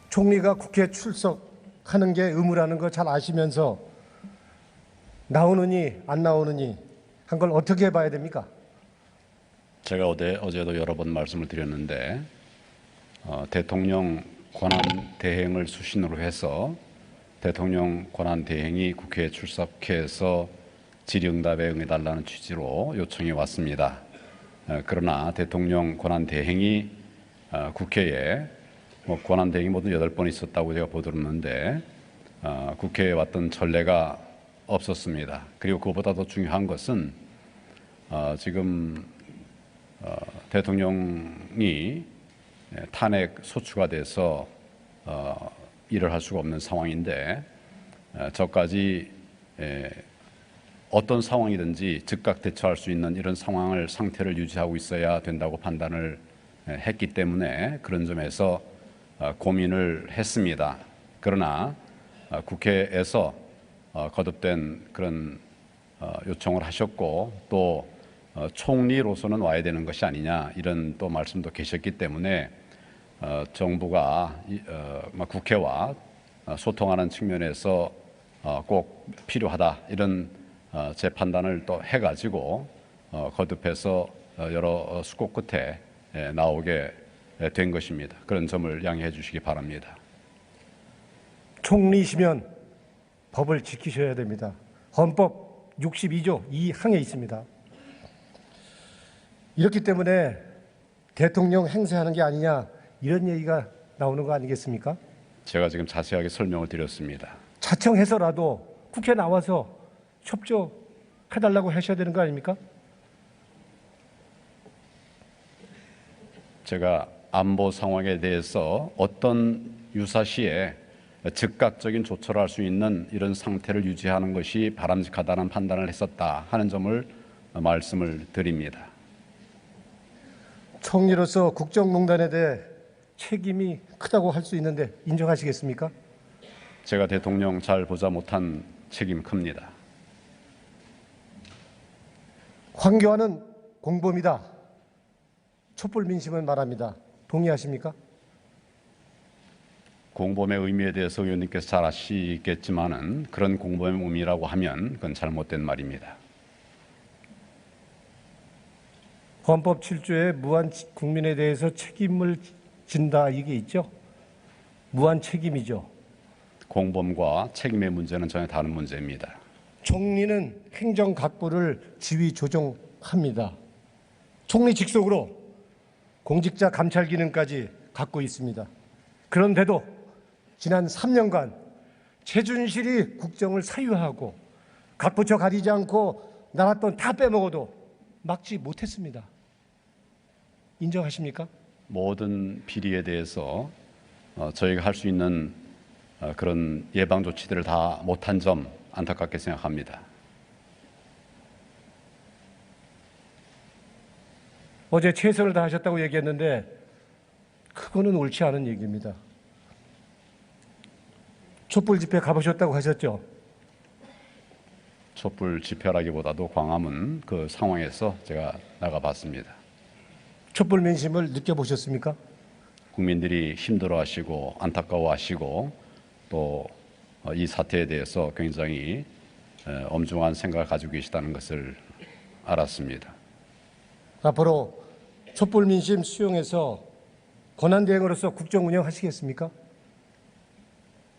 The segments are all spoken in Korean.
총리가 국회에 출석하는 게 의무라는 거 잘 아시면서 나오느니 안 나오느니 한 걸 어떻게 봐야 됩니까? 제가 어제도 여러 번 말씀을 드렸는데 대통령 권한 대행을 수신으로 해서 대통령 권한 대행이 국회에 출석해서 질의응답에 응해달라는 취지로 요청이 왔습니다. 그러나 대통령 권한 대행이 국회에 권한 대행이 모두 8번 있었다고 제가 보도했는데 국회에 왔던 전례가 없었습니다. 그리고 그것보다 더 중요한 것은 지금 대통령이 탄핵 소추가 돼서 일을 할 수가 없는 상황인데 저까지 어떤 상황이든지 즉각 대처할 수 있는 이런 상태를 유지하고 있어야 된다고 판단을 했기 때문에 그런 점에서 고민을 했습니다. 그러나 국회에서 거듭된 그런 요청을 하셨고 또 총리로서는 와야 되는 것이 아니냐 이런 또 말씀도 계셨기 때문에 정부가 국회와 소통하는 측면에서 꼭 필요하다 이런 제 판단을 또 해가지고 거듭해서 여러 수고 끝에 나오게 된 것입니다. 그런 점을 양해해 주시기 바랍니다. 총리시면 법을 지키셔야 됩니다. 헌법 62조 2항에 있습니다. 이렇기 때문에 대통령 행세하는 게 아니냐 이런 얘기가 나오는 거 아니겠습니까? 제가 지금 자세하게 설명을 드렸습니다. 자청해서라도 국회 나와서 협조해달라고 하셔야 되는 거 아닙니까? 제가 안보 상황에 대해서 어떤 유사시에 즉각적인 조처를 할 수 있는 이런 상태를 유지하는 것이 바람직하다는 판단을 했었다 하는 점을 말씀을 드립니다. 총리로서 국정농단에 대해 책임이 크다고 할 수 있는데 인정하시겠습니까? 제가 대통령 잘 보자 못한 책임 큽니다. 황교안은 공범이다. 촛불 민심을 말합니다. 동의하십니까? 공범의 의미에 대해서 의원님께서 잘 아시겠지만은 그런 공범의 의미라고 하면 그건 잘못된 말입니다. 헌법 7조에 무한 국민에 대해서 책임을 진다 이게 있죠. 무한 책임이죠. 공범과 책임의 문제는 전혀 다른 문제입니다. 총리는 행정각부를 지휘 조정합니다. 총리 직속으로 공직자 감찰 기능까지 갖고 있습니다. 그런데도 지난 3년간 최준실이 국정을 사유하고 각 부처 가리지 않고 나라 돈 다 빼먹어도 막지 못했습니다. 인정하십니까? 모든 비리에 대해서 저희가 할 수 있는 그런 예방 조치들을 다 못한 점 안타깝게 생각합니다. 어제 최선을 다하셨다고 얘기했는데 그거는 옳지 않은 얘기입니다. 촛불 집회 가보셨다고 하셨죠? 촛불 집회라기보다도 광화문 그 상황에서 제가 나가봤습니다. 촛불 민심을 느껴보셨습니까? 국민들이 힘들어하시고 안타까워하시고 또 이 사태에 대해서 굉장히 엄중한 생각을 가지고 계시다는 것을 알았습니다. 앞으로 촛불 민심 수용해서 권한대행으로서 국정 운영하시겠습니까?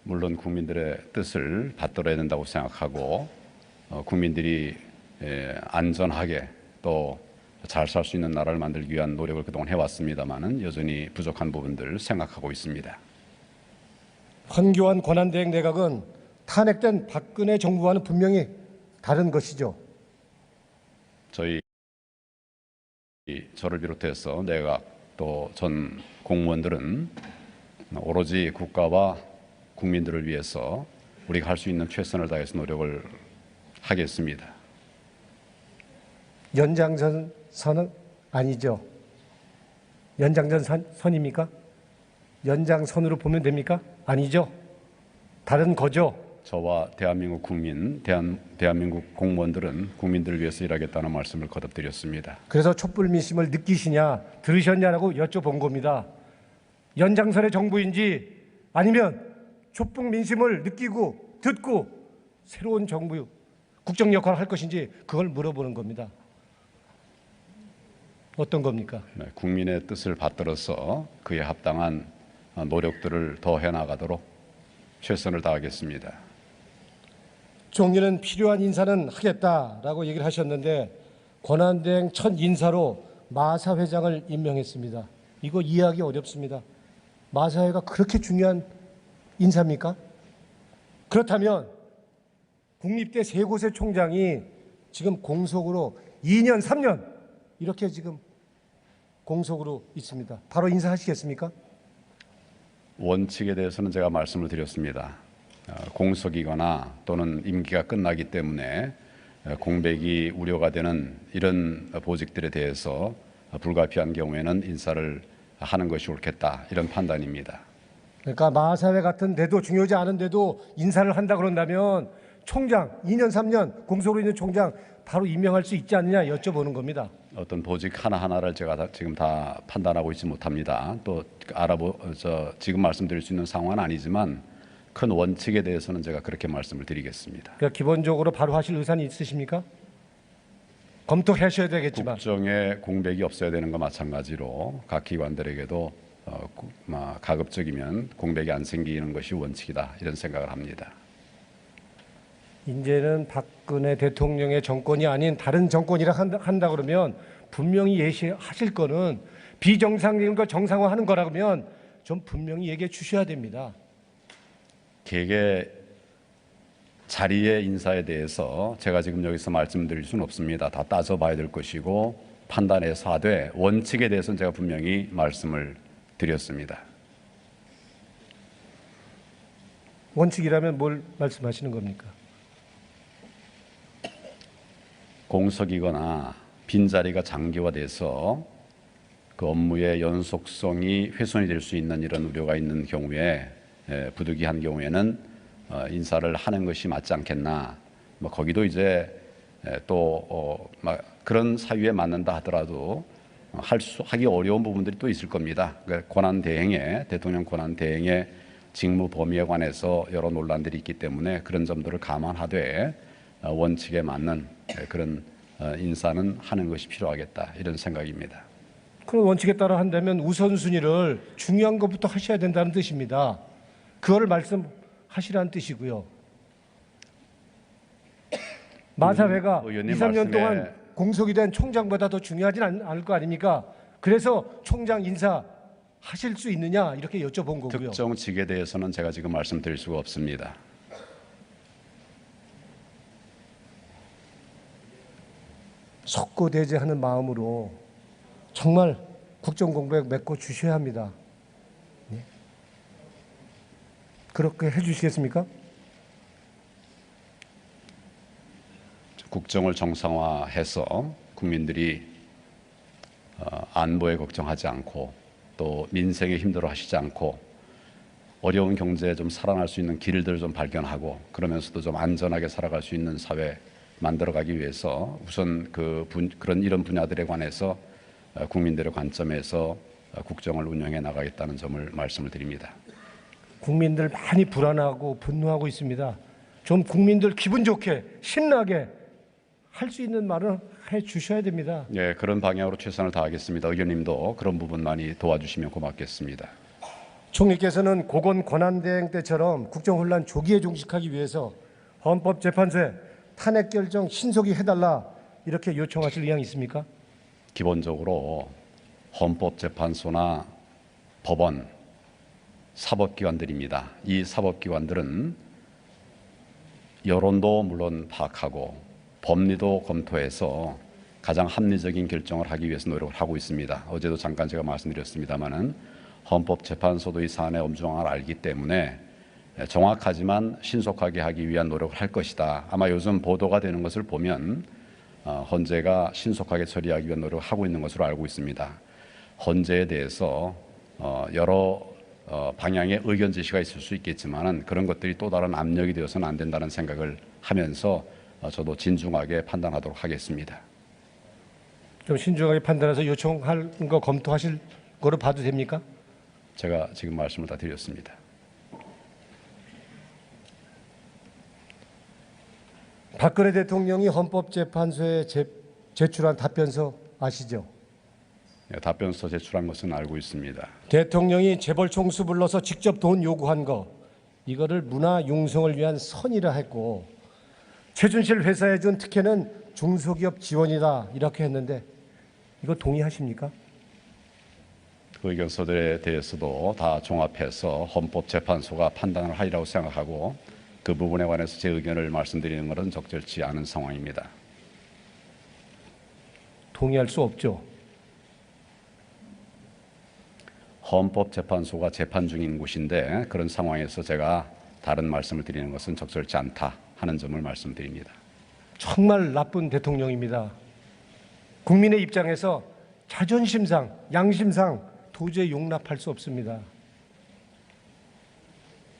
물론 국민들의 뜻을 받들어야 된다고 생각하고 국민들이 안전하게 또 잘 살 수 있는 나라를 만들기 위한 노력을 그동안 해왔습니다마는 여전히 부족한 부분들 생각하고 있습니다. 황교안 권한대행 내각은 탄핵된 박근혜 정부와는 분명히 다른 것이죠. 저를 비롯해서 내각 또 전 공무원들은 오로지 국가와 국민들을 위해서 우리가 할 수 있는 최선을 다해서 노력을 하겠습니다. 연장선은 아니죠. 연장선입니까? 연장선으로 보면 됩니까? 아니죠. 다른 거죠. 저와 대한민국 국민, 대한민국 공무원들은 국민들을 위해서 일하겠다는 말씀을 거듭드렸습니다. 그래서 촛불 민심을 느끼시냐, 들으셨냐라고 여쭤본 겁니다. 연장선의 정부인지 아니면 촛불 민심을 느끼고 듣고 새로운 정부 국정 역할을 할 것인지 그걸 물어보는 겁니다. 어떤 겁니까? 네, 국민의 뜻을 받들어서 그에 합당한 노력들을 더 해나가도록 최선을 다하겠습니다. 총리는 필요한 인사는 하겠다라고 얘기를 하셨는데 권한대행 첫 인사로 마사 회장을 임명했습니다. 이거 이해하기 어렵습니다. 마사회가 그렇게 중요한 인사입니까? 그렇다면 국립대 세 곳의 총장이 지금 공석으로 2년, 3년 이렇게 지금 공석으로 있습니다. 바로 인사하시겠습니까? 원칙에 대해서는 제가 말씀을 드렸습니다. 공석이거나 또는 임기가 끝나기 때문에 공백이 우려가 되는 이런 보직들에 대해서 불가피한 경우에는 인사를 하는 것이 옳겠다, 이런 판단입니다. 그러니까 마사회 같은 데도 중요하지 않은데도 인사를 한다 그런다면 총장 2년 3년 공석으로 있는 총장 바로 임명할 수 있지 않느냐 여쭤보는 겁니다. 어떤 보직 하나하나를 제가 지금 다 판단하고 있지 못합니다. 또 지금 말씀드릴 수 있는 상황은 아니지만 큰 원칙에 대해서는 제가 그렇게 말씀을 드리겠습니다. 그러니까 기본적으로 바로 하실 의사는 있으십니까? 검토하셔야 되겠지만. 국정에 공백이 없어야 되는 것 마찬가지로 각 기관들에게도 가급적이면 공백이 안 생기는 것이 원칙이다, 이런 생각을 합니다. 이제는 박근혜 대통령의 정권이 아닌 다른 정권이라 한다 그러면 분명히 예시하실 거는 비정상적인 걸 정상화하는 거라면 좀 분명히 얘기해 주셔야 됩니다. 개개 자리의 인사에 대해서 제가 지금 여기서 말씀드릴 수는 없습니다. 다 따져봐야 될 것이고 판단해서 하되 원칙에 대해서는 제가 분명히 말씀을 드렸습니다. 원칙이라면 뭘 말씀하시는 겁니까? 공석이거나 빈자리가 장기화돼서 그 업무의 연속성이 훼손이 될 수 있는 이런 우려가 있는 경우에 부득이한 경우에는 인사를 하는 것이 맞지 않겠나. 거기도 이제 또 그런 사유에 맞는다 하더라도 하기 어려운 부분들이 또 있을 겁니다. 권한 대행에 대통령 권한 대행의 직무 범위에 관해서 여러 논란들이 있기 때문에 그런 점들을 감안하되 원칙에 맞는 그런 인사는 하는 것이 필요하겠다, 이런 생각입니다. 그런 원칙에 따라 한다면 우선순위를 중요한 것부터 하셔야 된다는 뜻입니다. 그거를 말씀하시라는 뜻이고요. 마사회가 2, 3년 동안 공석이 된 총장보다 더 중요하진 않을 거 아닙니까? 그래서 총장 인사 하실 수 있느냐 이렇게 여쭤본 거고요. 특정 직에 대해서는 제가 지금 말씀드릴 수가 없습니다. 석고대죄하는 마음으로 정말 국정공백 메꿔 주셔야 합니다. 네. 그렇게 해주시겠습니까? 국정을 정상화해서 국민들이 안보에 걱정하지 않고 또 민생에 힘들어하시지 않고 어려운 경제에 좀 살아날 수 있는 길들을 좀 발견하고 그러면서도 좀 안전하게 살아갈 수 있는 사회 만들어가기 위해서 우선 그런 이런 분야들에 관해서 국민들의 관점에서 국정을 운영해 나가겠다는 점을 말씀을 드립니다. 국민들 많이 불안하고 분노하고 있습니다. 좀 국민들 기분 좋게 신나게 할 수 있는 말을 해 주셔야 됩니다. 예, 그런 방향으로 최선을 다하겠습니다. 의원님도 그런 부분 많이 도와주시면 고맙겠습니다. 총리께서는 고건 권한대행 때처럼 국정혼란 조기에 종식하기 위해서 헌법재판소에 탄핵 결정 신속히 해달라 이렇게 요청하실 의향이 있습니까? 기본적으로 헌법재판소나 법원, 사법기관들입니다. 이 사법기관들은 여론도 물론 파악하고 법리도 검토해서 가장 합리적인 결정을 하기 위해서 노력을 하고 있습니다. 어제도 잠깐 제가 말씀드렸습니다마는 헌법재판소도 이 사안의 엄중함을 알기 때문에 정확하지만 신속하게 하기 위한 노력을 할 것이다. 아마 요즘 보도가 되는 것을 보면 헌재가 신속하게 처리하기 위한 노력을 하고 있는 것으로 알고 있습니다. 헌재에 대해서 여러 방향의 의견 제시가 있을 수 있겠지만은 그런 것들이 또 다른 압력이 되어서는 안 된다는 생각을 하면서 저도 진중하게 판단하도록 하겠습니다. 좀 신중하게 판단해서 요청할 거 검토하실 거로 봐도 됩니까? 제가 지금 말씀을 다 드렸습니다. 박근혜 대통령이 헌법재판소에 제출한 답변서 아시죠? 예, 답변서 제출한 것은 알고 있습니다. 대통령이 재벌 총수 불러서 직접 돈 요구한 거, 이거를 문화 융성을 위한 선이라 했고, 최순실 회사에 준 특혜는 중소기업 지원이다 이렇게 했는데, 이거 동의하십니까? 그 의견서들에 대해서도 다 종합해서 헌법재판소가 판단을 하리라고 생각하고 그 부분에 관해서 제 의견을 말씀드리는 것은 적절치 않은 상황입니다. 동의할 수 없죠. 헌법재판소가 재판 중인 곳인데 그런 상황에서 제가 다른 말씀을 드리는 것은 적절치 않다 하는 점을 말씀드립니다. 정말 나쁜 대통령입니다. 국민의 입장에서 자존심상, 양심상 도저히 용납할 수 없습니다.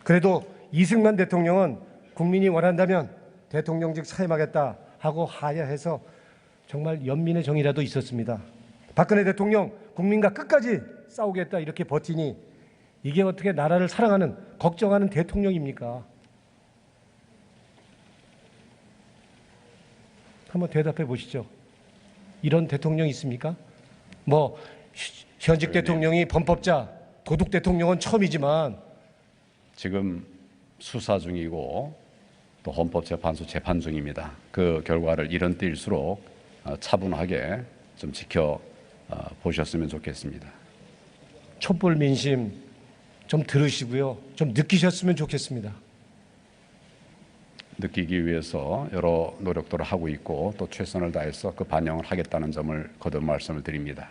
그래도 이승만 대통령은 국민이 원한다면 대통령직 사임하겠다 하고 하야해서 정말 연민의 정이라도 있었습니다. 박근혜 대통령 국민과 끝까지 싸우겠다 이렇게 버티니 이게 어떻게 나라를 사랑하는, 걱정하는 대통령입니까? 한번 대답해 보시죠. 이런 대통령이 있습니까? 뭐 현직 대통령이 범법자, 도둑 대통령은 처음이지만 지금 수사 중이고 또 헌법재판소 재판 중입니다. 그 결과를 이런 때일수록 차분하게 좀 지켜 보셨으면 좋겠습니다. 촛불 민심 좀 들으시고요. 좀 느끼셨으면 좋겠습니다. 느끼기 위해서 여러 노력들을 하고 있고 또 최선을 다해서 그 반영을 하겠다는 점을 거듭 말씀을 드립니다.